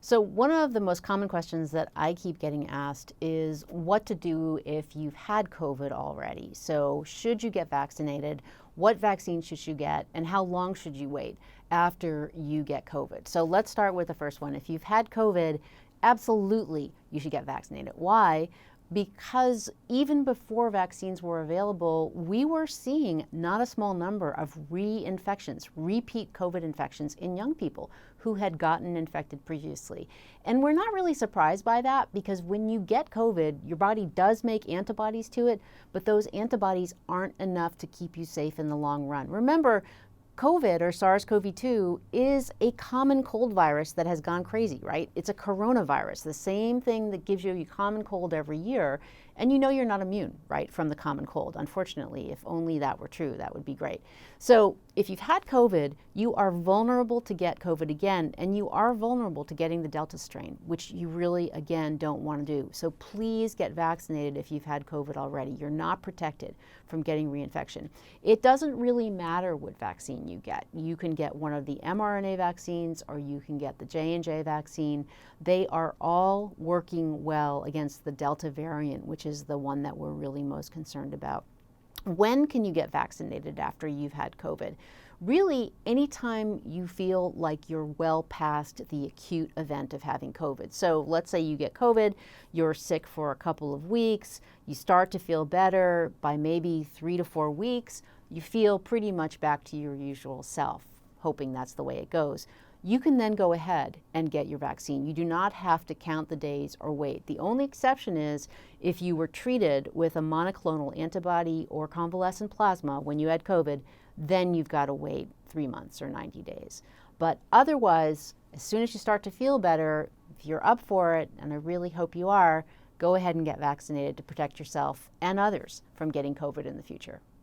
So one of the most common questions that I keep getting asked is what to do if you've had COVID already. So should you get vaccinated? What vaccine should you get? And how long should you wait after you get COVID? So let's start with the first one. If you've had COVID, absolutely you should get vaccinated. Why? Because even before vaccines were available, we were seeing not a small number of reinfections, repeat COVID infections in young people who had gotten infected previously. And we're not really surprised by that because when you get COVID, your body does make antibodies to it, but those antibodies aren't enough to keep you safe in the long run. Remember, COVID or SARS-CoV-2 is a common cold virus that has gone crazy, right? It's a coronavirus, the same thing that gives you a common cold every year. And you know you're not immune, right, from the common cold. Unfortunately, if only that were true, that would be great. So if you've had COVID, you are vulnerable to get COVID again, and you are vulnerable to getting the Delta strain, which you really, again, don't want to do. So please get vaccinated if you've had COVID already. You're not protected from getting reinfection. It doesn't really matter what vaccine you get. You can get one of the mRNA vaccines or you can get the J&J vaccine. They are all working well against the Delta variant, which is the one that we're really most concerned about. When can you get vaccinated after you've had COVID? Really, anytime you feel like you're well past the acute event of having COVID. So let's say you get COVID, you're sick for a couple of weeks, you start to feel better. By maybe 3 to 4 weeks, you feel pretty much back to your usual self, hoping that's the way it goes. You can then go ahead and get your vaccine. You do not have to count the days or wait. The only exception is if you were treated with a monoclonal antibody or convalescent plasma when you had COVID, then you've got to wait 3 months or 90 days. But otherwise, as soon as you start to feel better, if you're up for it, and I really hope you are, go ahead and get vaccinated to protect yourself and others from getting COVID in the future.